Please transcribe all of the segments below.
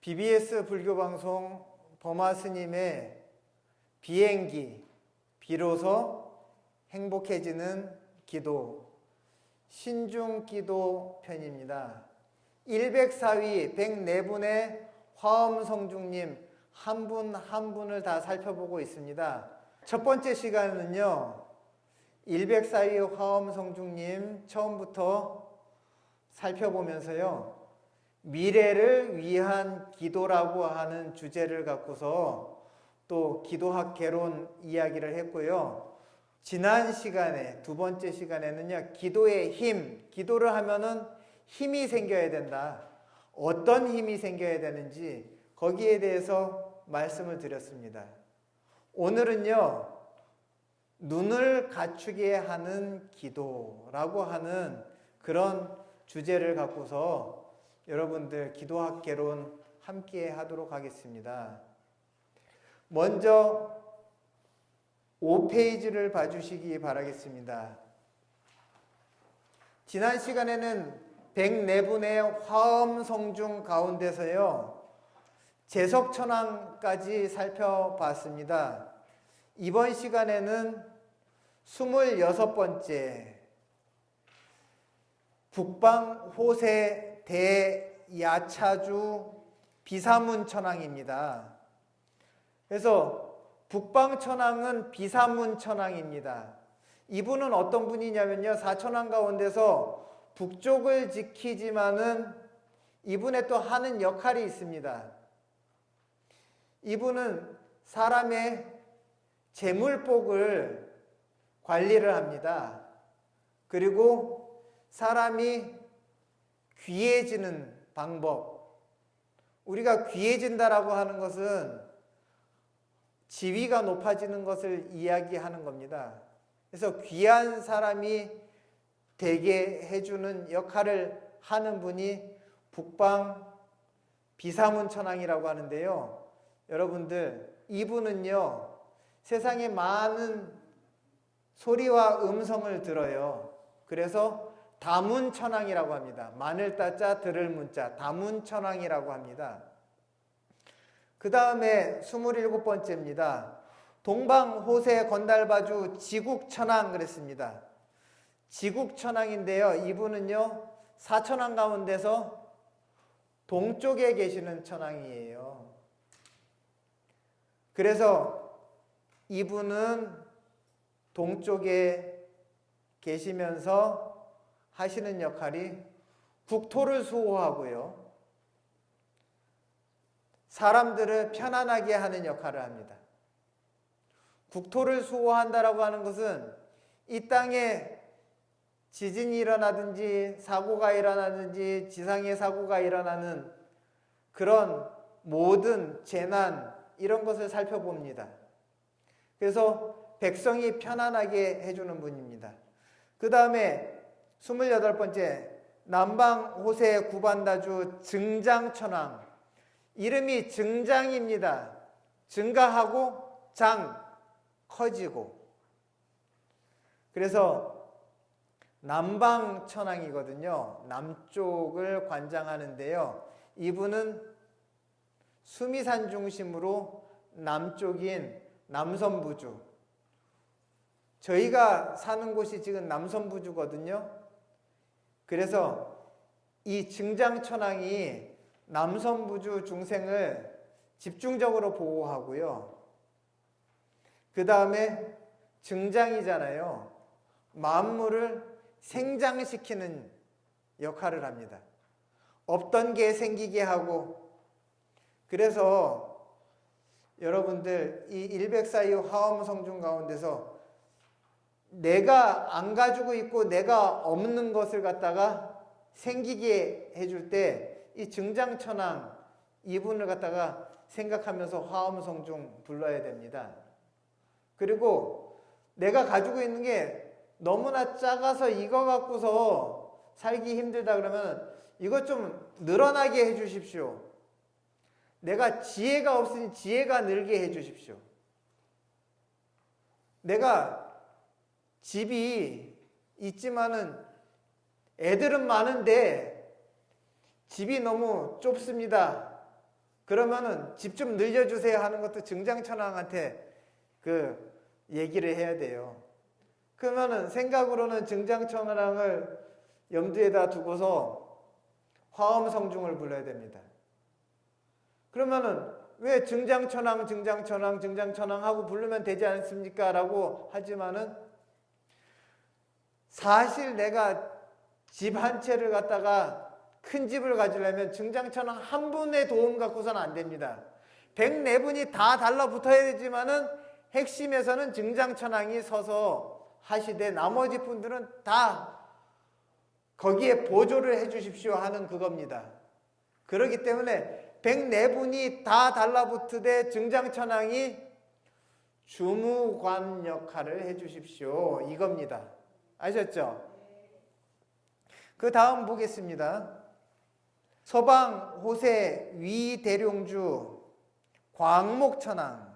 BBS 불교방송 범화 스님의 비행기, 비로소 행복해지는 기도, 신중기도 편입니다. 104위 104분의 화엄성중님 한 분 한 분을 다 살펴보고 있습니다. 첫 번째 시간은요, 104위 화엄성중님 처음부터 살펴보면서요, 미래를 위한 기도라고 하는 주제를 갖고서 또 기도학 개론 이야기를 했고요. 지난 시간에, 두 번째 시간에는요, 기도의 힘, 기도를 하면은 힘이 생겨야 된다. 어떤 힘이 생겨야 되는지 거기에 대해서 말씀을 드렸습니다. 오늘은요, 눈을 갖추게 하는 기도라고 하는 그런 주제를 갖고서 여러분들 기도학 개론 함께 하도록 하겠습니다. 먼저 5페이지를 봐주시기 바라겠습니다. 지난 시간에는 104분의 화엄성중 가운데서요, 제석천왕까지 살펴봤습니다. 이번 시간에는 26번째 북방호세 대야차주 비사문천왕입니다. 그래서 북방천왕은 비사문천왕입니다. 이분은 어떤 분이냐면요, 사천왕 가운데서 북쪽을 지키지만은 이분의 또 하는 역할이 있습니다. 이분은 사람의 재물복을 관리를 합니다. 그리고 사람이 귀해지는 방법, 우리가 귀해진다라고 하는 것은 지위가 높아지는 것을 이야기하는 겁니다. 그래서 귀한 사람이 되게 해주는 역할을 하는 분이 북방 비사문천왕이라고 하는데요, 여러분들, 이분은요, 세상에 많은 소리와 음성을 들어요. 그래서 다문천왕이라고 합니다. 마늘 따자 들을 문자, 다문천왕이라고 합니다. 그 다음에 27번째입니다. 동방호세 건달바주 지국천왕 그랬습니다. 지국천왕인데요, 이분은요, 사천왕 가운데서 동쪽에 계시는 천왕이에요. 그래서 이분은 동쪽에 계시면서 하시는 역할이 국토를 수호하고요, 사람들을 편안하게 하는 역할을 합니다. 국토를 수호한다라고 하는 것은 이 땅에 지진이 일어나든지 사고가 일어나든지 지상의 사고가 일어나는 그런 모든 재난, 이런 것을 살펴봅니다. 그래서 백성이 편안하게 해주는 분입니다. 그 다음에 28번째 남방호세 구반다주 증장천왕, 이름이 증장입니다. 증가하고 장, 커지고. 그래서 남방천왕이거든요. 남쪽을 관장하는데요, 이분은 수미산 중심으로 남쪽인 남선부주, 저희가 사는 곳이 지금 남선부주거든요. 그래서 이 증장천왕이 남선부주 중생을 집중적으로 보호하고요, 그 다음에 증장이잖아요. 만물을 생장시키는 역할을 합니다. 없던 게 생기게 하고. 그래서 여러분들, 이 104위 화엄성중 가운데서 내가 안 가지고 있고 내가 없는 것을 갖다가 생기게 해줄 때 이 증장천왕, 이분을 갖다가 생각하면서 화엄성중 불러야 됩니다. 그리고 내가 가지고 있는 게 너무나 작아서 이거 갖고서 살기 힘들다 그러면 이것 좀 늘어나게 해 주십시오. 내가 지혜가 없으니 지혜가 늘게 해 주십시오. 내가 집이 있지만은 애들은 많은데 집이 너무 좁습니다. 그러면은 집 좀 늘려주세요 하는 것도 증장천왕한테 그 얘기를 해야 돼요. 그러면은 생각으로는 증장천왕을 염두에다 두고서 화엄성중을 불러야 됩니다. 그러면은 왜 증장천왕 하고 부르면 되지 않습니까? 라고 하지만은 사실 내가 집 한 채를 갖다가 큰 집을 가지려면 증장천왕 한 분의 도움 갖고서는 안 됩니다. 104분이 다 달라붙어야 되지만은 핵심에서는 증장천왕이 서서 하시되 나머지 분들은 다 거기에 보조를 해 주십시오 하는 그겁니다. 그렇기 때문에 104분이 다 달라붙으되 증장천왕이 주무관 역할을 해 주십시오 이겁니다. 아셨죠? 그 다음 보겠습니다. 서방 호세 위대룡주 광목천왕.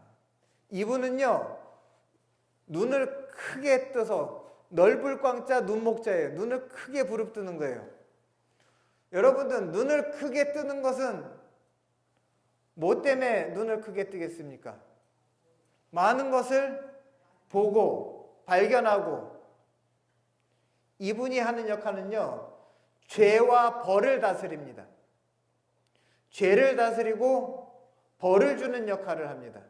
이분은요 눈을 크게 떠서 넓을 광자 눈목자예요. 눈을 크게 부릅뜨는 거예요. 여러분들 눈을 크게 뜨는 것은 뭐 때문에 눈을 크게 뜨겠습니까? 많은 것을 보고 발견하고. 이분이 하는 역할은요 죄와 벌을 다스립니다. 죄를 다스리고 벌을 주는 역할을 합니다.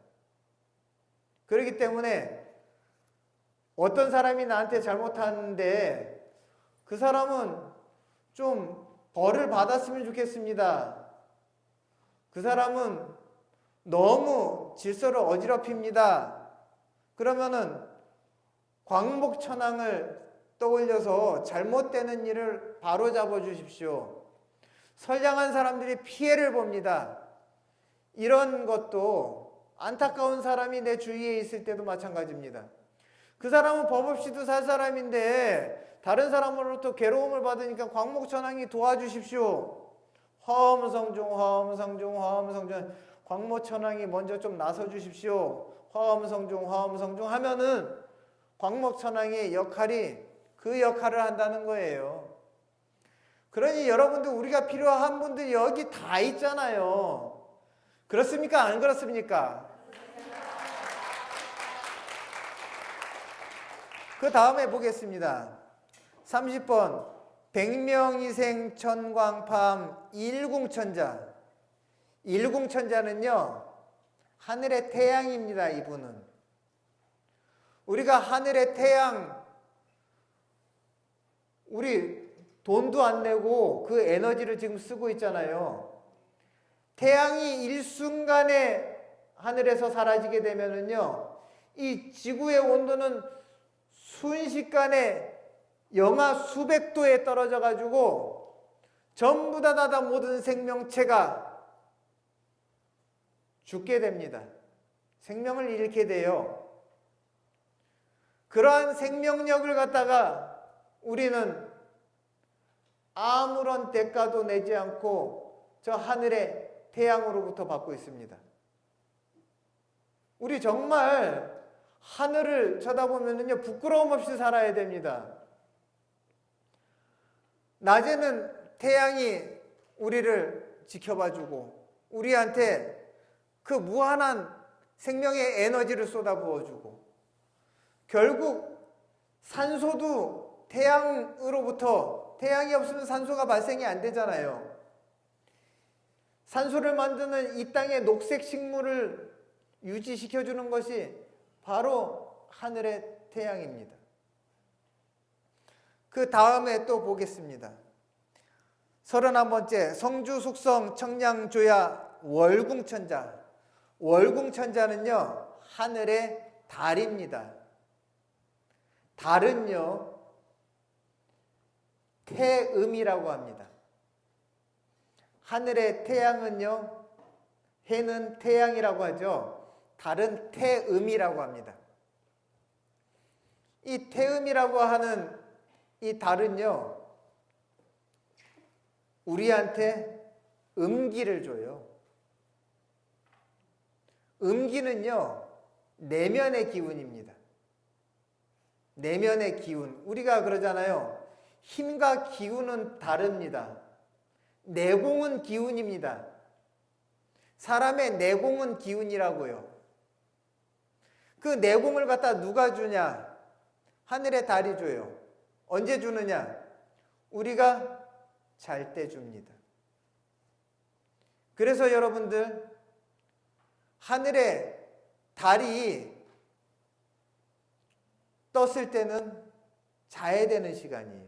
그렇기 때문에 어떤 사람이 나한테 잘못하는데 그 사람은 좀 벌을 받았으면 좋겠습니다. 그 사람은 너무 질서를 어지럽힙니다. 그러면은 광목천왕을 떠올려서 잘못되는 일을 바로잡아 주십시오. 선량한 사람들이 피해를 봅니다. 이런 것도 안타까운 사람이 내 주위에 있을 때도 마찬가지입니다. 그 사람은 법 없이도 살 사람인데 다른 사람으로부터 괴로움을 받으니까 광목천왕이 도와주십시오. 화엄성중 광목천왕이 먼저 좀 나서 주십시오. 화엄성중 하면은 광목천왕의 역할이 그 역할을 한다는 거예요. 그러니 여러분들 우리가 필요한 분들이 여기 다 있잖아요. 그렇습니까? 안 그렇습니까? 그 다음에 보겠습니다. 30번 백명이생 천광팜 일궁천자. 일궁천자는요 하늘의 태양입니다. 이분은 우리가 하늘의 태양, 우리 돈도 안 내고 그 에너지를 지금 쓰고 있잖아요. 태양이 일순간에 하늘에서 사라지게 되면은요 이 지구의 온도는 순식간에 영하 수백 도에 떨어져 가지고 전부 다 모든 생명체가 죽게 됩니다. 생명을 잃게 돼요. 그러한 생명력을 갖다가 우리는 아무런 대가도 내지 않고 저 하늘의 태양으로부터 받고 있습니다. 우리 정말 하늘을 쳐다보면요 부끄러움 없이 살아야 됩니다. 낮에는 태양이 우리를 지켜봐주고 우리한테 그 무한한 생명의 에너지를 쏟아부어주고 결국 산소도 태양으로부터, 태양이 없으면 산소가 발생이 안 되잖아요. 산소를 만드는 이 땅의 녹색 식물을 유지시켜주는 것이 바로 하늘의 태양입니다. 그 다음에 또 보겠습니다. 31번째 성주 숙성 청량조야 월궁천자. 월궁천자는요 하늘의 달입니다. 달은요 태음이라고 합니다. 하늘의 태양은요 해는 태양이라고 하죠. 달은 태음이라고 합니다. 이 태음이라고 하는 이 달은요 우리한테 음기를 줘요. 음기는요 내면의 기운입니다. 내면의 기운. 우리가 그러잖아요. 힘과 기운은 다릅니다. 내공은 기운입니다. 사람의 내공은 기운이라고요. 그 내공을 갖다 누가 주냐? 하늘의 달이 줘요. 언제 주느냐? 우리가 잘 때 줍니다. 그래서 여러분들, 하늘의 달이 떴을 때는 자야 되는 시간이에요.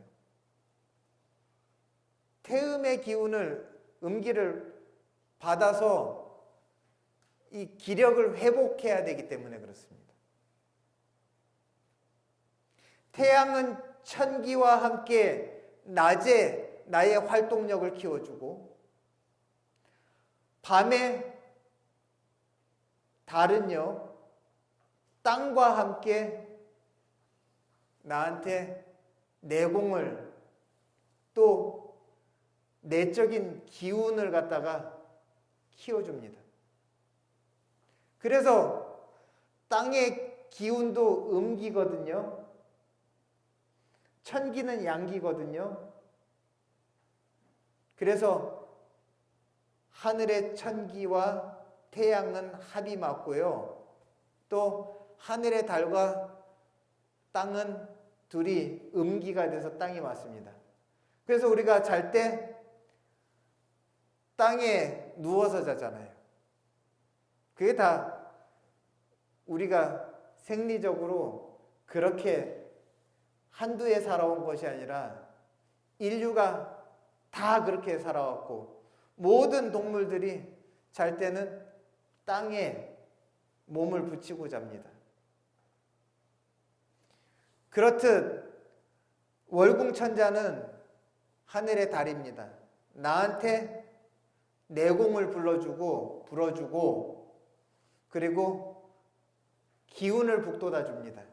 태음의 기운을, 음기를 받아서 이 기력을 회복해야 되기 때문에 그렇습니다. 태양은 천기와 함께 낮에 나의 활동력을 키워주고, 밤에 달은요, 땅과 함께 나한테 내공을, 또 내적인 기운을 갖다가 키워줍니다. 그래서 땅의 기운도 음기거든요. 천기는 양기거든요. 그래서 하늘의 천기와 태양은 합이 맞고요. 또 하늘의 달과 땅은 둘이 음기가 돼서 땅이 맞습니다. 그래서 우리가 잘 때 땅에 누워서 자잖아요. 그게 다 우리가 생리적으로 그렇게 한두 해 살아온 것이 아니라 인류가 다 그렇게 살아왔고, 모든 동물들이 잘 때는 땅에 몸을 붙이고 잡니다. 그렇듯 월궁천자는 하늘의 달입니다. 나한테 내공을 불어주고 그리고 기운을 북돋아 줍니다.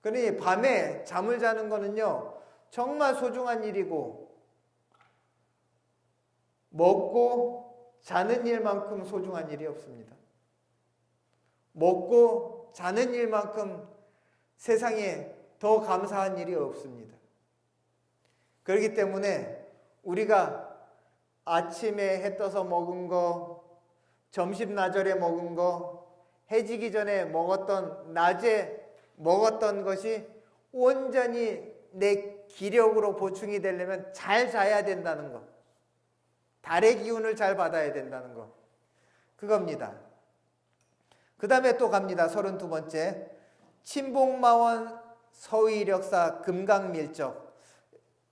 그러니 밤에 잠을 자는 거는요, 정말 소중한 일이고, 먹고 자는 일만큼 소중한 일이 없습니다. 먹고 자는 일만큼 세상에 더 감사한 일이 없습니다. 그렇기 때문에 우리가 아침에 해 떠서 먹은 거, 점심 나절에 먹은 거, 해 지기 전에 먹었던, 낮에 먹었던 것이 온전히 내 기력으로 보충이 되려면 잘 자야 된다는 거, 달의 기운을 잘 받아야 된다는 거, 그겁니다. 그 다음에 또 갑니다. 32번째, 친복마원 서위력사 금강밀적.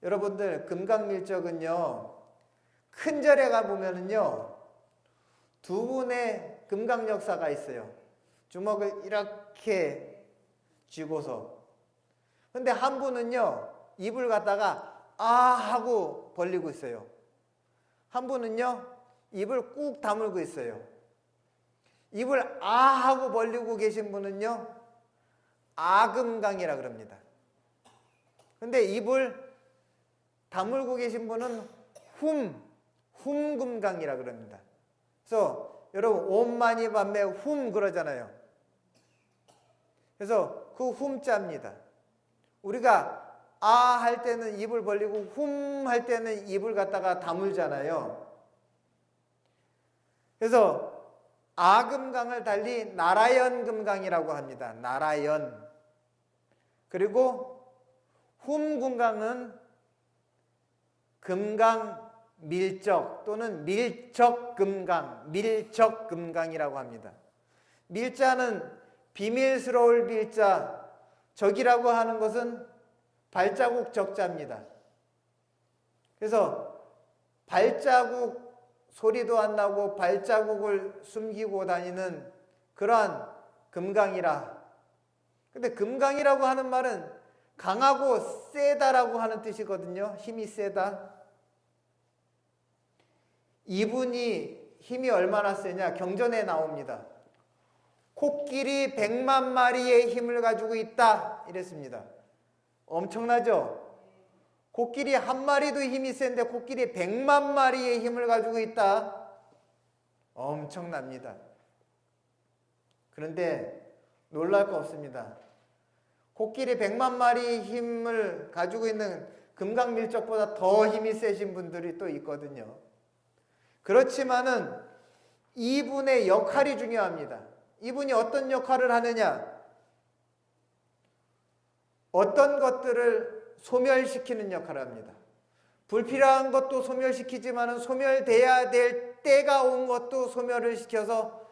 여러분들, 금강밀적은요, 큰 절에 가보면은요, 두 분의 금강역사가 있어요. 주먹을 이렇게 쥐고서. 근데 한 분은요, 입을 갖다가 아 하고 벌리고 있어요. 한 분은요, 입을 꾹 다물고 있어요. 입을 아 하고 벌리고 계신 분은요, 아금강이라 그럽니다. 근데 입을 다물고 계신 분은 훔금강이라 그럽니다. 그래서 여러분, 옴 마니 밤에 훔 그러잖아요. 그래서 그 훔자입니다. 우리가 아 할 때는 입을 벌리고 훔 할 때는 입을 갖다가 다물잖아요. 그래서 아금강을 달리 나라연금강이라고 합니다. 나라연. 그리고 훔금강은 금강밀적 또는 밀적금강이라고 합니다. 밀자는 비밀스러울 밀자, 적이라고 하는 것은 발자국 적자입니다. 그래서 발자국 소리도 안 나고 발자국을 숨기고 다니는 그러한 금강이라. 근데 금강이라고 하는 말은 강하고 세다라고 하는 뜻이거든요. 힘이 세다. 이분이 힘이 얼마나 세냐? 경전에 나옵니다. 코끼리 100만 마리의 힘을 가지고 있다 이랬습니다. 엄청나죠? 코끼리 한 마리도 힘이 센데 코끼리 100만 마리의 힘을 가지고 있다. 엄청납니다. 그런데 놀랄 거 없습니다. 코끼리 100만 마리의 힘을 가지고 있는 금강밀적보다 더 힘이 세신 분들이 또 있거든요. 그렇지만은 이분의 역할이 중요합니다. 이분이 어떤 역할을 하느냐? 어떤 것들을 소멸시키는 역할을 합니다. 불필요한 것도 소멸시키지만 소멸돼야 될 때가 온 것도 소멸을 시켜서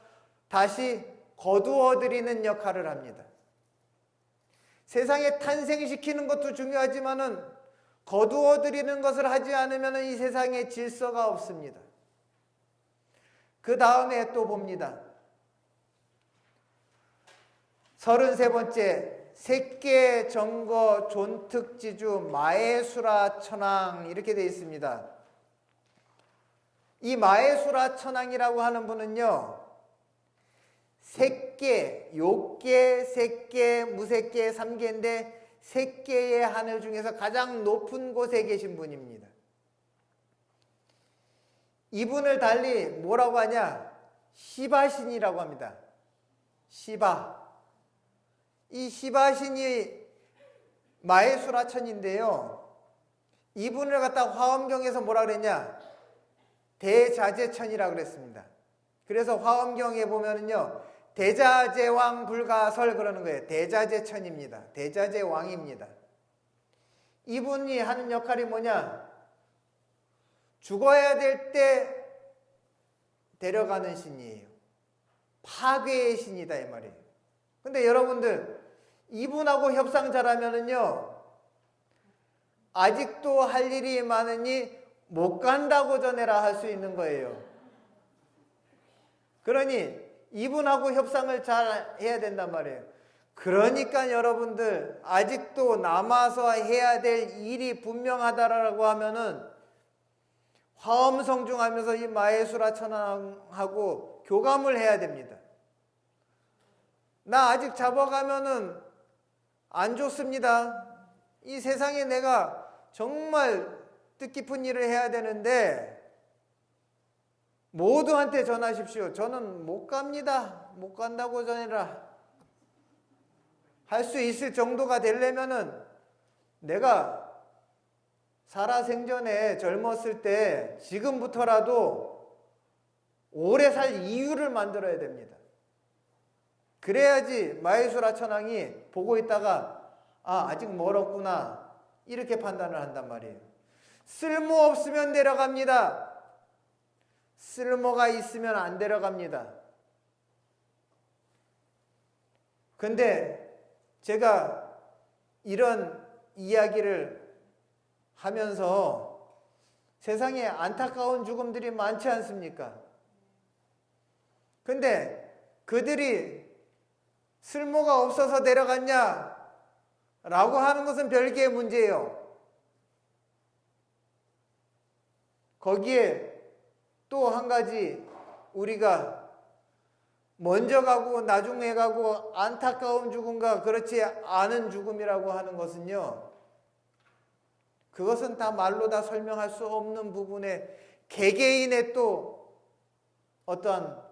다시 거두어들이는 역할을 합니다. 세상에 탄생시키는 것도 중요하지만 거두어들이는 것을 하지 않으면 이 세상에 질서가 없습니다. 그 다음에 또 봅니다. 33번째 색계 정거 존특지주 마해수라 천왕 이렇게 되어 있습니다. 이 마해수라 천왕이라고 하는 분은요, 색계, 욕계, 색계, 무색계, 삼계인데 색계의 하늘 중에서 가장 높은 곳에 계신 분입니다. 이분을 달리 뭐라고 하냐? 시바신이라고 합니다. 시바. 이 시바신이 마해수라천인데요. 이분을 갖다 화엄경에서 뭐라 그랬냐? 대자재천이라고 그랬습니다. 그래서 화엄경에 보면은요, 대자재왕 불가설 그러는 거예요. 대자재천입니다. 대자재왕입니다. 이분이 하는 역할이 뭐냐? 죽어야 될 때 데려가는 신이에요. 파괴의 신이다 이 말이에요. 근데 여러분들 이분하고 협상 잘하면은요, 아직도 할 일이 많으니 못 간다고 전해라 할 수 있는 거예요. 그러니 이분하고 협상을 잘 해야 된단 말이에요. 그러니까 여러분들 아직도 남아서 해야 될 일이 분명하다라고 하면은 화엄성중하면서 이 마해수라 천왕하고 교감을 해야 됩니다. 나 아직 잡아가면은 안 좋습니다. 이 세상에 내가 정말 뜻깊은 일을 해야 되는데 모두한테 전하십시오. 저는 못 갑니다. 못 간다고 전해라. 할 수 있을 정도가 되려면은 내가 살아생전에 젊었을 때 지금부터라도 오래 살 이유를 만들어야 됩니다. 그래야지 마해수라 천왕이 보고 있다가 아직 멀었구나 이렇게 판단을 한단 말이에요. 쓸모없으면 데려갑니다. 쓸모가 있으면 안 데려갑니다. 근데 제가 이런 이야기를 하면서 세상에 안타까운 죽음들이 많지 않습니까? 근데 그들이 쓸모가 없어서 데려갔냐? 라고 하는 것은 별개의 문제예요. 거기에 또 한 가지 우리가 먼저 가고 나중에 가고 안타까운 죽음과 그렇지 않은 죽음이라고 하는 것은요, 그것은 다 말로 다 설명할 수 없는 부분에 개개인의 또 어떠한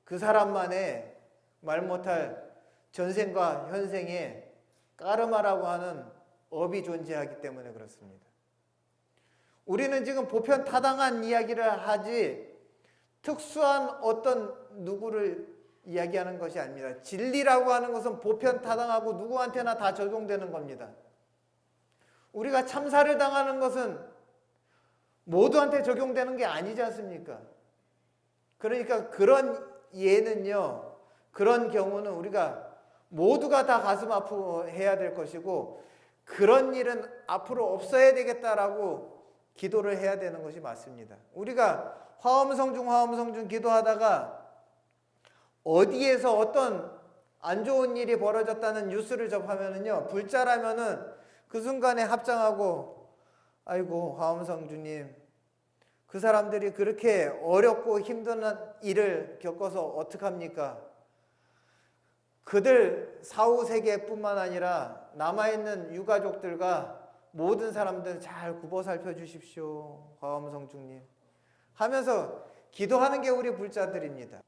그 사람만의 말 못할 전생과 현생에 까르마라고 하는 업이 존재하기 때문에 그렇습니다. 우리는 지금 보편타당한 이야기를 하지 특수한 어떤 누구를 이야기하는 것이 아닙니다. 진리라고 하는 것은 보편타당하고 누구한테나 다 적용되는 겁니다. 우리가 참사를 당하는 것은 모두한테 적용되는 게 아니지 않습니까? 그러니까 그런 예는요, 그런 경우는 우리가 모두가 다 가슴 아프해야 될 것이고 그런 일은 앞으로 없어야 되겠다라고 기도를 해야 되는 것이 맞습니다. 우리가 화엄성중 기도하다가 어디에서 어떤 안 좋은 일이 벌어졌다는 뉴스를 접하면은요, 불자라면은 그 순간에 합장하고 아이고 화엄성주님, 그 사람들이 그렇게 어렵고 힘든 일을 겪어서 어떡합니까? 그들 사후세계뿐만 아니라 남아있는 유가족들과 모든 사람들 잘 굽어 살펴주십시오. 화엄성중님 하면서 기도하는 게 우리 불자들입니다.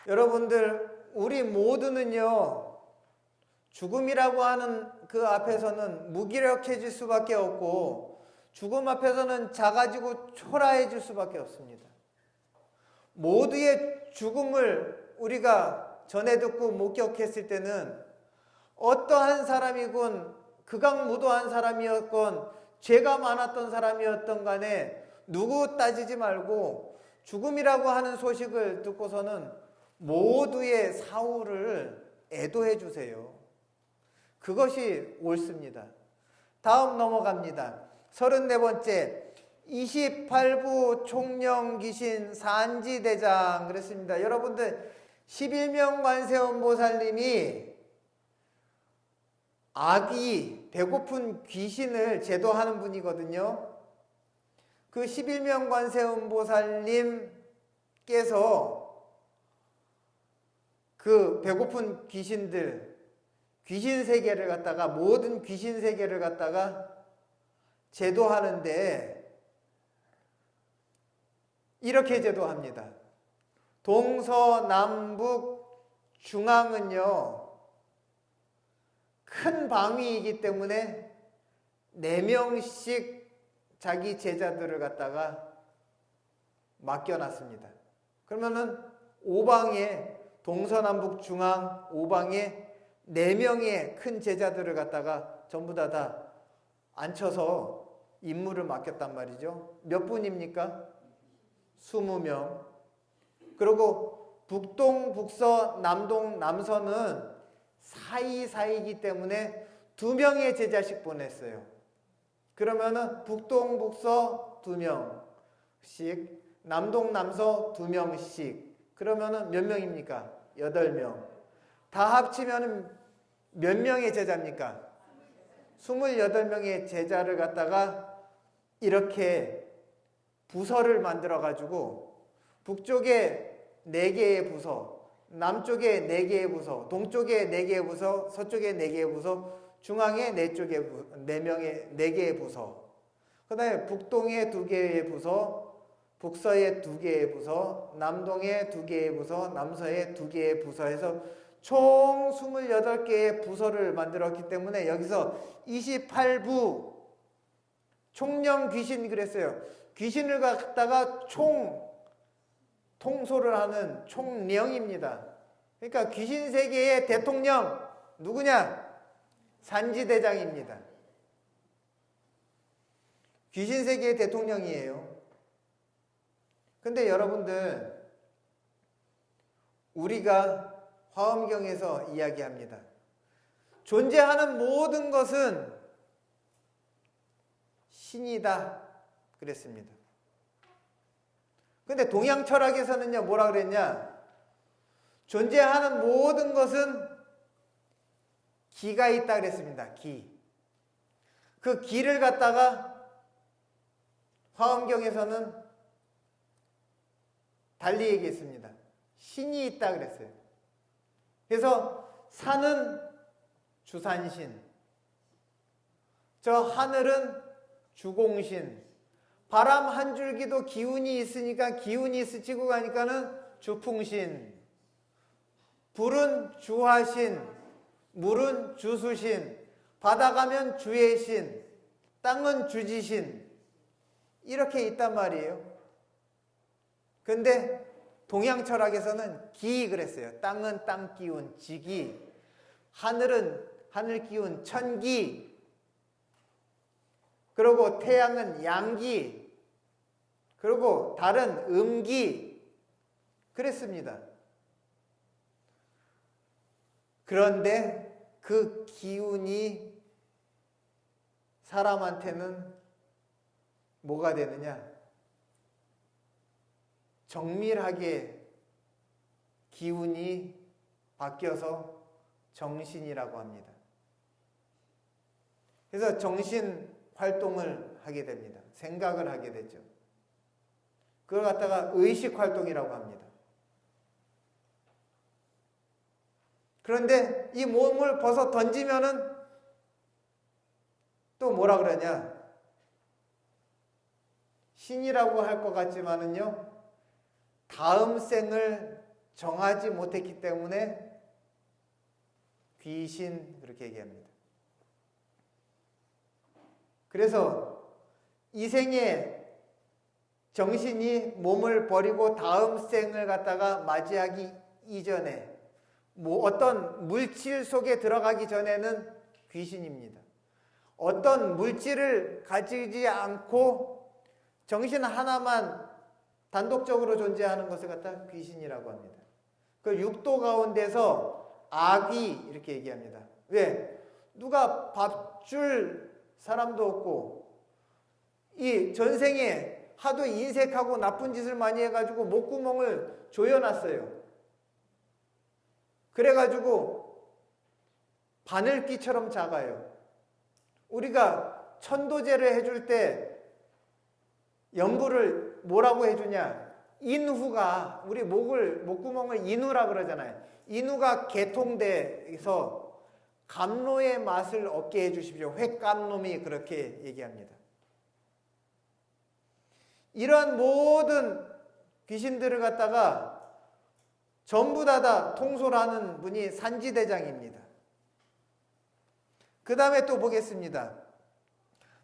여러분들 우리 모두는요 죽음이라고 하는 그 앞에서는 무기력해질 수밖에 없고 죽음 앞에서는 작아지고 초라해질 수밖에 없습니다. 모두의 죽음을 우리가 전해 듣고 목격했을 때는 어떠한 사람이건 극악무도한 사람이었건 죄가 많았던 사람이었던 간에 누구 따지지 말고 죽음이라고 하는 소식을 듣고서는 모두의 사후를 애도해 주세요. 그것이 옳습니다. 다음 넘어갑니다. 34번째 28부 총령 귀신 산지대장 그랬습니다. 여러분들 11명 관세음보살님이 아귀 배고픈 귀신을 제도하는 분이거든요. 그 11명 관세음보살님께서 그 배고픈 귀신들 귀신 세계를 갖다가 모든 귀신 세계를 갖다가 제도하는데 이렇게 제도합니다. 동서남북 중앙은요 큰 방위이기 때문에 4명씩 자기 제자들을 갖다가 맡겨놨습니다. 그러면은 오방에 동서남북 중앙 오방에 4명의 큰 제자들을 갖다가 전부 다 앉혀서 임무를 맡겼단 말이죠. 몇 분입니까? 20명. 그리고 북동, 북서, 남동, 남서는 사이사이기 때문에 2명의 제자씩 보냈어요. 그러면은 북동, 북서 2명씩, 남동, 남서 2명씩. 그러면은 몇 명입니까? 8명. 다 합치면은 몇 명의 제자입니까? 28명의 제자를 갖다가 이렇게 부서를 만들어 가지고 북쪽에 4개의 부서, 남쪽에 4개의 부서, 동쪽에 4개의 부서, 서쪽에 4개의 부서, 중앙에 4개의 부서. 그 다음에 북동에 2개의 부서, 북서에 2개의 부서, 남동에 2개의 부서, 남서에 2개의 부서 해서 총 28개의 부서를 만들었기 때문에 여기서 28부 총령 귀신 그랬어요. 귀신을 갖다가 통솔을 하는 총령입니다. 그러니까 귀신 세계의 대통령 누구냐? 산지대장입니다. 귀신 세계의 대통령이에요. 근데 여러분들 우리가 화엄경에서 이야기합니다. 존재하는 모든 것은 신이다 그랬습니다. 근데 동양 철학에서는요 뭐라 그랬냐? 존재하는 모든 것은 기가 있다 그랬습니다. 기. 그 기를 갖다가 화엄경에서는 달리 얘기했습니다. 신이 있다 그랬어요. 그래서 산은 주산신, 저 하늘은 주공신, 바람 한 줄기도 기운이 있으니까 기운이 스치고 가니까는 주풍신, 불은 주화신, 물은 주수신, 바다 가면 주해신, 땅은 주지신 이렇게 있단 말이에요. 근데 동양 철학에서는 기 그랬어요. 땅은 땅 기운, 지기, 하늘은 하늘 기운, 천기, 그리고 태양은 양기, 그리고 달은 음기 그랬습니다. 그런데 그 기운이 사람한테는 뭐가 되느냐? 정밀하게 기운이 바뀌어서 정신이라고 합니다. 그래서 정신 활동을 하게 됩니다. 생각을 하게 되죠. 그걸 갖다가 의식 활동이라고 합니다. 그런데 이 몸을 벗어 던지면은 또 뭐라 그러냐? 신이라고 할 것 같지만은요, 다음 생을 정하지 못했기 때문에 귀신 그렇게 얘기합니다. 그래서 이 생에 정신이 몸을 버리고 다음 생을 갖다가 맞이하기 이전에 어떤 물질 속에 들어가기 전에는 귀신입니다. 어떤 물질을 가지지 않고 정신 하나만 단독적으로 존재하는 것을 갖다 귀신이라고 합니다. 그 육도 가운데서 악귀 이렇게 얘기합니다. 왜? 누가 밥 줄 사람도 없고 이 전생에 하도 인색하고 나쁜 짓을 많이 해가지고 목구멍을 조여놨어요. 그래가지고 바늘귀처럼 작아요. 우리가 천도제를 해줄 때 연부를 뭐라고 해주냐? 인후가 우리 목구멍을 인후라 그러잖아요. 인후가 개통돼서 감로의 맛을 얻게 해주십시오. 횟감놈이 그렇게 얘기합니다. 이러한 모든 귀신들을 갖다가 전부 다 통솔하는 분이 산지대장입니다. 그 다음에 또 보겠습니다.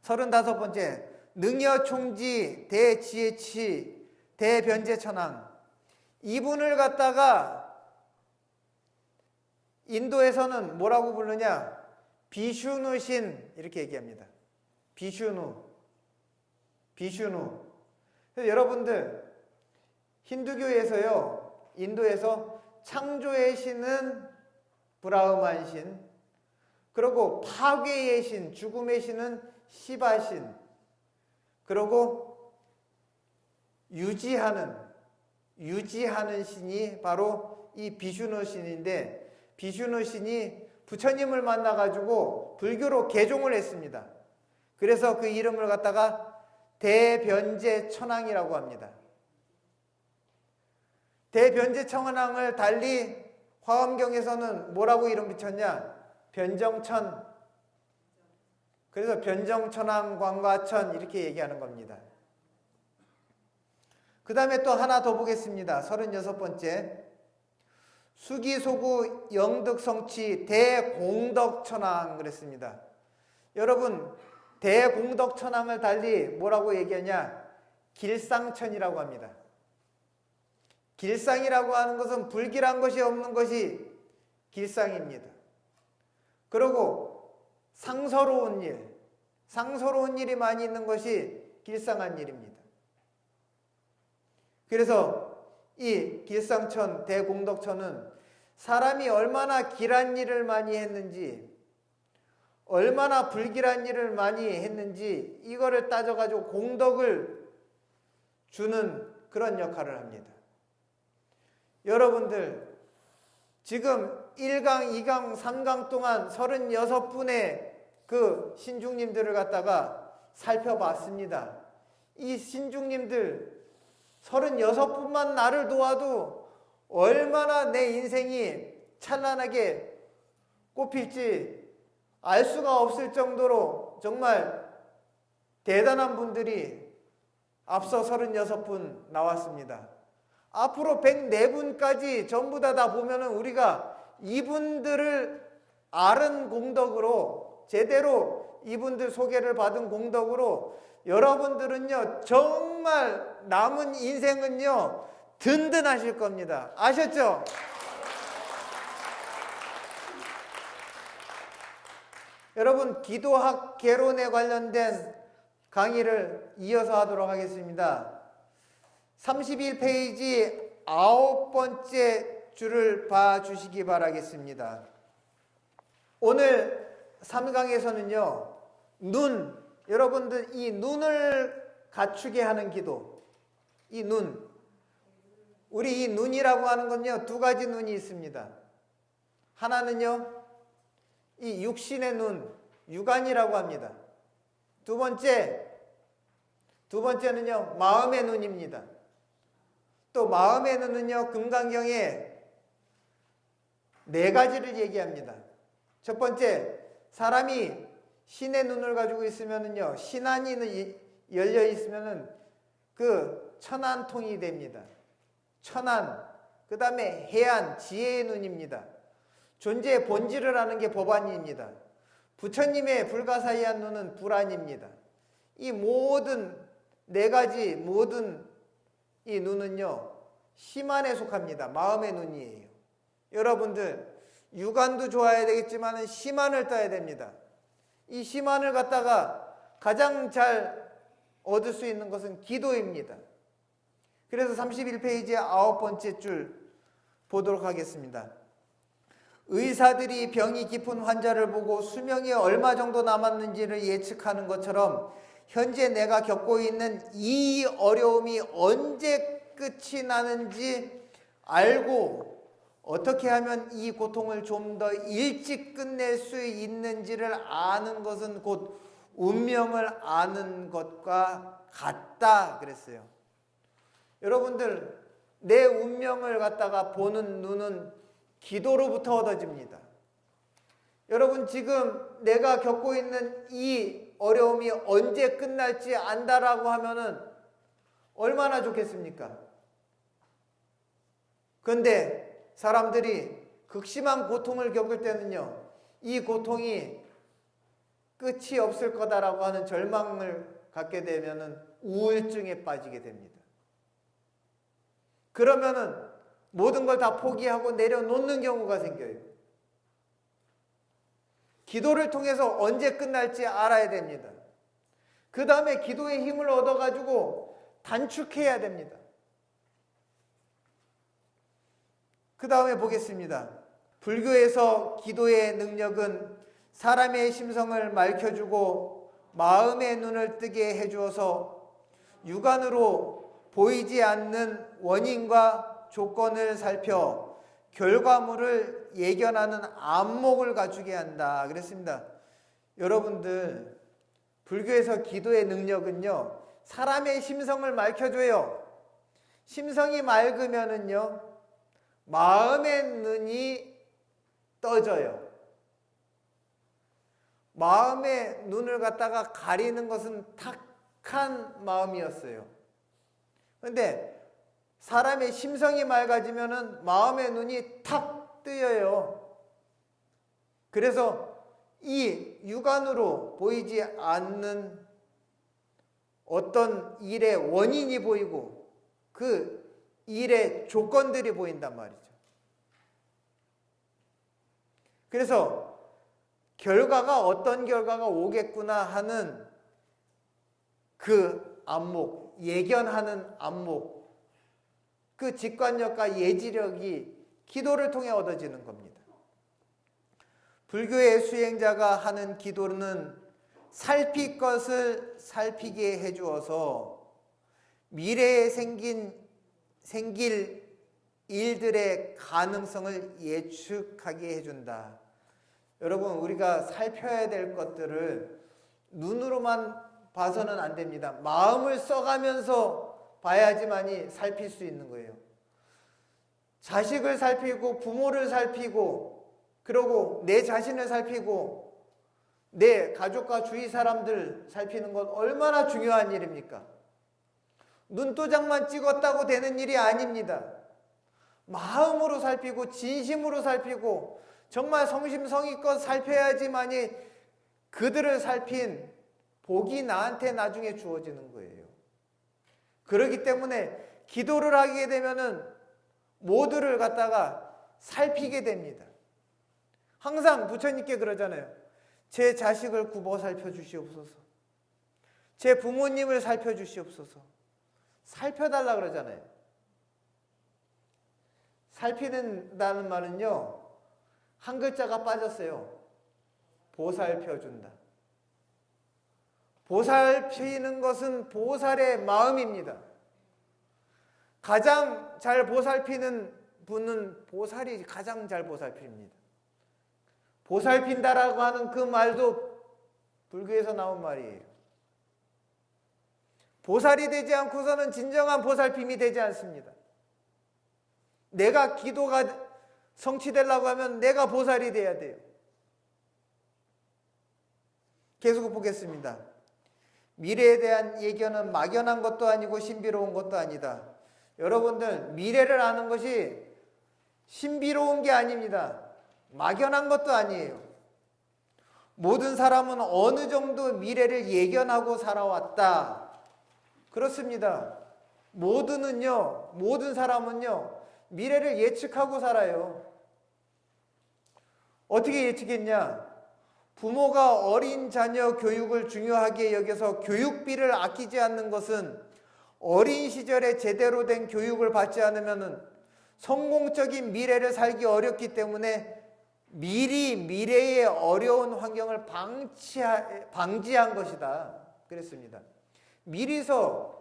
35번째 능여총지 대지혜치 대변제천왕. 이분을 갖다가 인도에서는 뭐라고 부르냐? 비슈누신 이렇게 얘기합니다. 비슈누. 그래서 여러분들 힌두교에서요, 인도에서 창조의 신은 브라흐만 신, 그리고 파괴의 신, 죽음의 신은 시바 신, 그리고 유지하는 신이 바로 이 비슈누 신인데, 비슈누 신이 부처님을 만나가지고 불교로 개종을 했습니다. 그래서 그 이름을 갖다가 대변제천왕이라고 합니다. 대변제천왕을 달리 화엄경에서는 뭐라고 이름 붙였냐? 변정천. 그래서 변정천왕 광과천 이렇게 얘기하는 겁니다. 그 다음에 또 하나 더 보겠습니다. 36번째 수기소구 영득성치 대공덕천왕 그랬습니다. 여러분 대공덕천왕을 달리 뭐라고 얘기하냐? 길상천이라고 합니다. 길상이라고 하는 것은 불길한 것이 없는 것이 길상입니다. 그리고 상서로운 일이 많이 있는 것이 길상한 일입니다. 그래서 이 길상천 대공덕천은 사람이 얼마나 길한 일을 많이 했는지, 얼마나 불길한 일을 많이 했는지 이거를 따져가지고 공덕을 주는 그런 역할을 합니다. 여러분들 지금 1강, 2강, 3강 동안 36분의 그 신중님들을 갖다가 살펴봤습니다. 이 신중님들 36분만 나를 도와도 얼마나 내 인생이 찬란하게 꽃필지 알 수가 없을 정도로 정말 대단한 분들이 앞서 36분 나왔습니다. 앞으로 104분까지 전부 다 보면은 우리가 이분들을 아는 공덕으로, 제대로 이분들 소개를 받은 공덕으로 여러분들은요 정말 남은 인생은요 든든하실 겁니다. 아셨죠? 여러분 기도학 개론에 관련된 강의를 이어서 하도록 하겠습니다. 31페이지 9번째 줄을 봐주시기 바라겠습니다. 오늘 3강에서는요 여러분들 이 눈을 갖추게 하는 기도, 이 눈, 우리 이 눈이라고 하는 건요 두 가지 눈이 있습니다. 하나는요 이 육신의 눈, 육안이라고 합니다. 두 번째는요 마음의 눈입니다. 또 마음의 눈은요 금강경에 4가지를 얘기합니다. 첫 번째, 사람이 신의 눈을 가지고 있으면은요 신안이 열려 있으면은 그 천안통이 됩니다. 천안. 그 다음에 해안, 지혜의 눈입니다. 존재의 본질을 아는 게 법안입니다. 부처님의 불가사의한 눈은 불안입니다. 이 모든 네 가지 모든 이 눈은요, 심안에 속합니다. 마음의 눈이에요. 여러분들 육안도 좋아야 되겠지만 심안을 떠야 됩니다. 이 심안을 갖다가 가장 잘 얻을 수 있는 것은 기도입니다. 그래서 31페이지의 9번째 줄 보도록 하겠습니다. 의사들이 병이 깊은 환자를 보고 수명이 얼마 정도 남았는지를 예측하는 것처럼 현재 내가 겪고 있는 이 어려움이 언제 끝이 나는지 알고 어떻게 하면 이 고통을 좀 더 일찍 끝낼 수 있는지를 아는 것은 곧 운명을 아는 것과 같다 그랬어요. 여러분들, 내 운명을 갖다가 보는 눈은 기도로부터 얻어집니다. 여러분, 지금 내가 겪고 있는 이 어려움이 언제 끝날지 안다라고 하면은 얼마나 좋겠습니까? 그런데 사람들이 극심한 고통을 겪을 때는요, 이 고통이 끝이 없을 거다라고 하는 절망을 갖게 되면은 우울증에 빠지게 됩니다. 그러면은 모든 걸 다 포기하고 내려놓는 경우가 생겨요. 기도를 통해서 언제 끝날지 알아야 됩니다. 그 다음에 기도의 힘을 얻어가지고 단축해야 됩니다. 그 다음에 보겠습니다. 불교에서 기도의 능력은 사람의 심성을 맑혀주고 마음의 눈을 뜨게 해주어서 육안으로 보이지 않는 원인과 조건을 살펴 결과물을 예견하는 안목을 갖추게 한다 그랬습니다. 여러분들, 불교에서 기도의 능력은요, 사람의 심성을 맑혀줘요. 심성이 맑으면은요, 마음의 눈이 떠져요. 마음의 눈을 갖다가 가리는 것은 탁한 마음이었어요. 그런데 사람의 심성이 맑아지면은 마음의 눈이 탁 뜨여요. 그래서 이 육안으로 보이지 않는 어떤 일의 원인이 보이고 그 일의 조건들이 보인단 말이죠. 그래서 결과가 어떤 결과가 오겠구나 하는 그 안목, 예견하는 안목, 그 직관력과 예지력이 기도를 통해 얻어지는 겁니다. 불교의 수행자가 하는 기도는 살필 것을 살피게 해주어서 미래에 생길 일들의 가능성을 예측하게 해준다. 여러분, 우리가 살펴야 될 것들을 눈으로만 봐서는 안 됩니다. 마음을 써가면서 봐야지만이 살필 수 있는 거예요. 자식을 살피고 부모를 살피고 그러고 내 자신을 살피고 내 가족과 주위 사람들 살피는 건 얼마나 중요한 일입니까? 눈도장만 찍었다고 되는 일이 아닙니다. 마음으로 살피고 진심으로 살피고 정말 성심성의껏 살펴야지만이 그들을 살핀 복이 나한테 나중에 주어지는 거예요. 그렇기 때문에 기도를 하게 되면은 모두를 갖다가 살피게 됩니다. 항상 부처님께 그러잖아요. 제 자식을 굽어 살펴주시옵소서. 제 부모님을 살펴주시옵소서. 살펴달라 그러잖아요. 살피는다는 말은요, 한 글자가 빠졌어요. 보살펴준다. 보살피는 것은 보살의 마음입니다. 가장 잘 보살피는 분은 보살이 가장 잘 보살핍니다. 보살핀다라고 하는 그 말도 불교에서 나온 말이에요. 보살이 되지 않고서는 진정한 보살핌이 되지 않습니다. 내가 기도가 성취되려고 하면 내가 보살이 돼야 돼요. 계속 보겠습니다. 미래에 대한 예견은 막연한 것도 아니고 신비로운 것도 아니다. 여러분들, 미래를 아는 것이 신비로운 게 아닙니다. 막연한 것도 아니에요. 모든 사람은 어느 정도 미래를 예견하고 살아왔다. 그렇습니다. 모든 사람은요, 미래를 예측하고 살아요. 어떻게 예측했냐? 부모가 어린 자녀 교육을 중요하게 여겨서 교육비를 아끼지 않는 것은 어린 시절에 제대로 된 교육을 받지 않으면 성공적인 미래를 살기 어렵기 때문에 미리 미래의 어려운 환경을 방지한 것이다. 그랬습니다. 미리서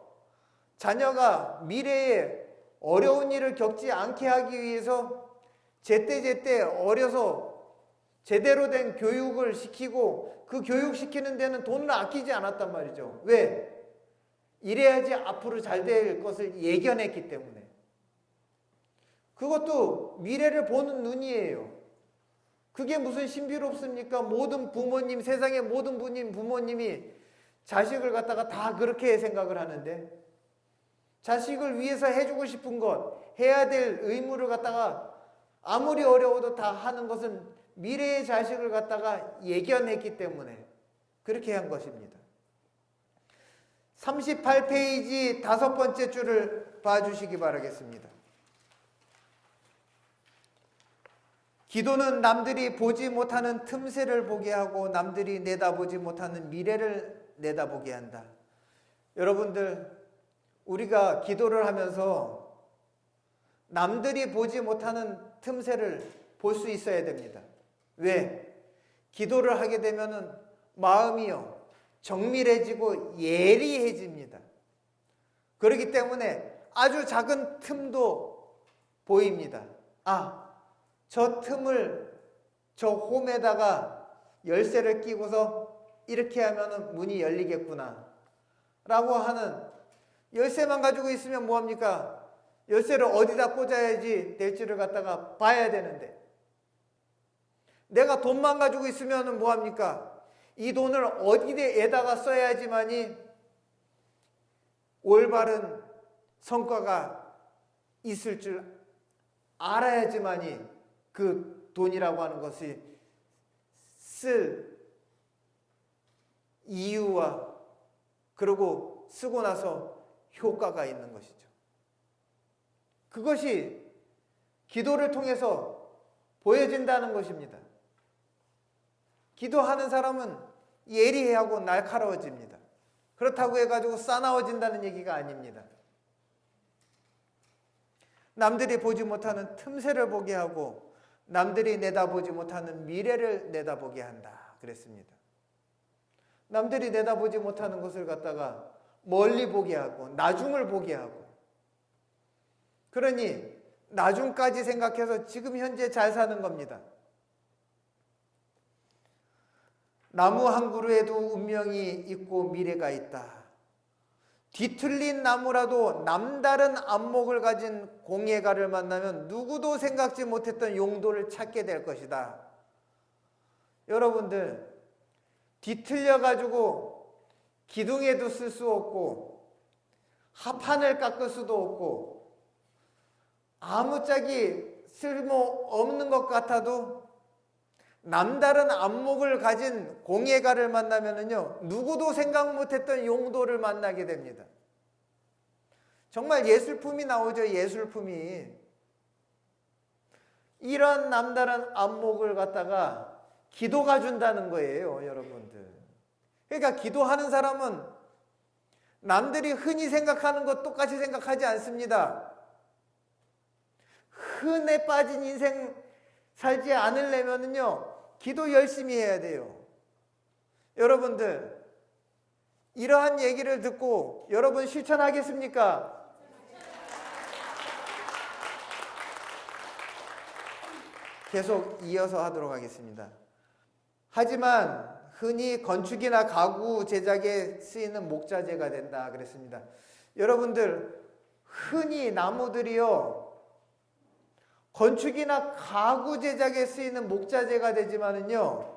자녀가 미래에 어려운 일을 겪지 않게 하기 위해서 제때제때 어려서 제대로 된 교육을 시키고 그 교육시키는 데는 돈을 아끼지 않았단 말이죠. 왜? 이래야지 앞으로 잘 될 것을 예견했기 때문에. 그것도 미래를 보는 눈이에요. 그게 무슨 신비롭습니까? 모든 부모님, 세상의 모든 부모님이 자식을 갖다가 다 그렇게 생각을 하는데, 자식을 위해서 해주고 싶은 것, 해야 될 의무를 갖다가 아무리 어려워도 다 하는 것은 미래의 자식을 갖다가 예견했기 때문에 그렇게 한 것입니다. 38페이지 5번째 줄을 봐주시기 바라겠습니다. 기도는 남들이 보지 못하는 틈새를 보게 하고 남들이 내다보지 못하는 미래를 내다보게 한다. 여러분들, 우리가 기도를 하면서 남들이 보지 못하는 틈새를 볼 수 있어야 됩니다. 왜? 기도를 하게 되면은 마음이요, 정밀해지고 예리해집니다. 그렇기 때문에 아주 작은 틈도 보입니다. 저 틈을 저 홈에다가 열쇠를 끼고서 이렇게 하면은 문이 열리겠구나 라고 하는, 열쇠만 가지고 있으면 뭐합니까? 열쇠를 어디다 꽂아야지 될지를 갖다가 봐야 되는데, 내가 돈만 가지고 있으면 뭐합니까? 이 돈을 어디에다가 써야지만이 올바른 성과가 있을 줄 알아야지만이 그 돈이라고 하는 것이 쓸 이유와 그리고 쓰고 나서 효과가 있는 것이죠. 그것이 기도를 통해서 보여진다는 것입니다. 기도하는 사람은 예리하고 날카로워집니다. 그렇다고 해가지고 싸나워진다는 얘기가 아닙니다. 남들이 보지 못하는 틈새를 보게 하고 남들이 내다보지 못하는 미래를 내다보게 한다 그랬습니다. 남들이 내다보지 못하는 것을 갖다가 멀리 보게 하고 나중을 보게 하고, 그러니 나중까지 생각해서 지금 현재 잘 사는 겁니다. 나무 한 그루에도 운명이 있고 미래가 있다. 뒤틀린 나무라도 남다른 안목을 가진 공예가를 만나면 누구도 생각지 못했던 용도를 찾게 될 것이다. 여러분들, 뒤틀려가지고 기둥에도 쓸 수 없고 합판을 깎을 수도 없고 아무짝이 쓸모없는 것 같아도 남다른 안목을 가진 공예가를 만나면은요, 누구도 생각 못했던 용도를 만나게 됩니다. 정말 예술품이 나오죠, 예술품이. 이런 남다른 안목을 갖다가 기도가 준다는 거예요, 여러분들. 그러니까 기도하는 사람은 남들이 흔히 생각하는 것 똑같이 생각하지 않습니다. 흔해 빠진 인생 살지 않으려면요, 기도 열심히 해야 돼요. 여러분들, 이러한 얘기를 듣고 여러분 실천하겠습니까? 계속 이어서 하도록 하겠습니다. 하지만 흔히 건축이나 가구 제작에 쓰이는 목자재가 된다 그랬습니다. 여러분들, 흔히 나무들이요, 건축이나 가구 제작에 쓰이는 목자재가 되지만은요,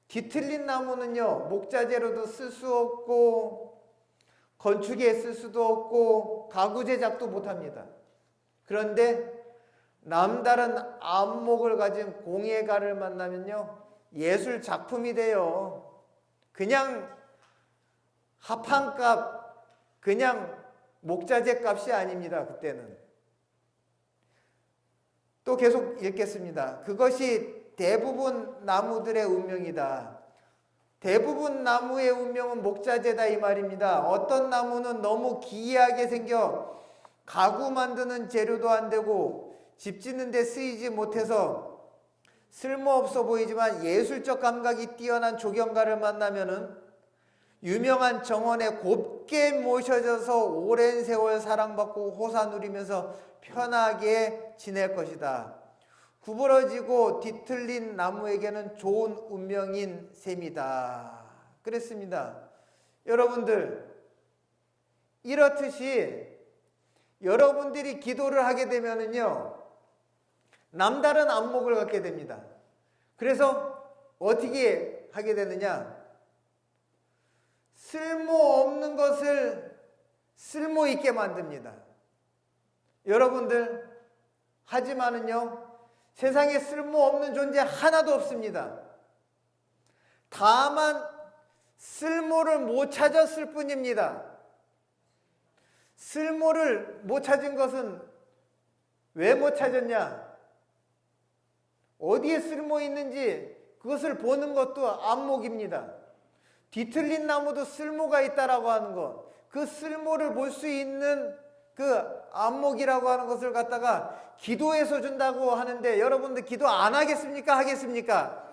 뒤틀린 나무는요, 목자재로도 쓸 수 없고 건축에 쓸 수도 없고 가구 제작도 못합니다. 그런데 남다른 안목을 가진 공예가를 만나면요, 예술 작품이 돼요. 그냥 합판값, 그냥 목자재 값이 아닙니다. 그때는. 또 계속 읽겠습니다. 그것이 대부분 나무들의 운명이다. 대부분 나무의 운명은 목자재다 이 말입니다. 어떤 나무는 너무 기이하게 생겨 가구 만드는 재료도 안 되고 집 짓는 데 쓰이지 못해서 쓸모없어 보이지만 예술적 감각이 뛰어난 조경가를 만나면은 유명한 정원에 곱게 모셔져서 오랜 세월 사랑받고 호사 누리면서 편하게 지낼 것이다. 구부러지고 뒤틀린 나무에게는 좋은 운명인 셈이다. 그랬습니다. 여러분들, 이렇듯이 여러분들이 기도를 하게 되면은요, 남다른 안목을 갖게 됩니다. 그래서 어떻게 하게 되느냐? 쓸모없는 것을 쓸모있게 만듭니다. 여러분들, 하지만은요, 세상에 쓸모없는 존재 하나도 없습니다. 다만 쓸모를 못 찾았을 뿐입니다. 쓸모를 못 찾은 것은 왜 못 찾았냐? 어디에 쓸모 있는지 그것을 보는 것도 안목입니다. 뒤틀린 나무도 쓸모가 있다라고 하는 것, 그 쓸모를 볼 수 있는 그 안목이라고 하는 것을 갖다가 기도해서 준다고 하는데, 여러분들 기도 안 하겠습니까? 하겠습니까?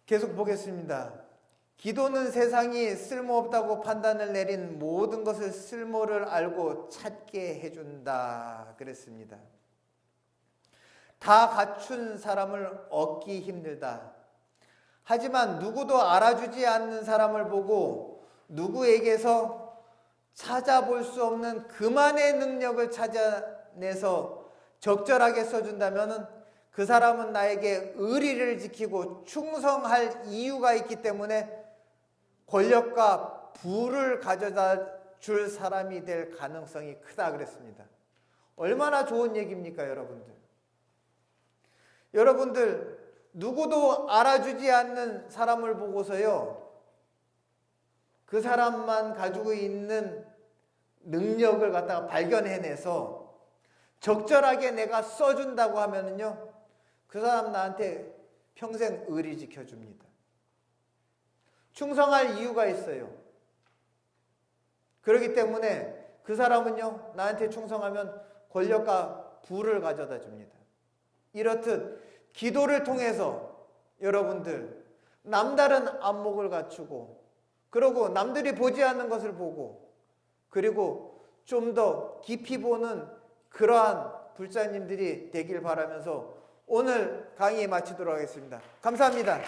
계속 보겠습니다. 기도는 세상이 쓸모없다고 판단을 내린 모든 것을 쓸모를 알고 찾게 해준다 그랬습니다. 다 갖춘 사람을 얻기 힘들다. 하지만 누구도 알아주지 않는 사람을 보고 누구에게서 찾아볼 수 없는 그만의 능력을 찾아내서 적절하게 써준다면 그 사람은 나에게 의리를 지키고 충성할 이유가 있기 때문에 권력과 부를 가져다 줄 사람이 될 가능성이 크다 그랬습니다. 얼마나 좋은 얘기입니까, 여러분들? 여러분들, 누구도 알아주지 않는 사람을 보고서요, 그 사람만 가지고 있는 능력을 갖다가 발견해내서 적절하게 내가 써준다고 하면은요, 그 사람 나한테 평생 의리 지켜줍니다. 충성할 이유가 있어요. 그렇기 때문에 그 사람은요, 나한테 충성하면 권력과 부를 가져다 줍니다. 이렇듯 기도를 통해서 여러분들 남다른 안목을 갖추고, 그리고 남들이 보지 않는 것을 보고, 그리고 좀 더 깊이 보는 그러한 불자님들이 되길 바라면서 오늘 강의 마치도록 하겠습니다. 감사합니다.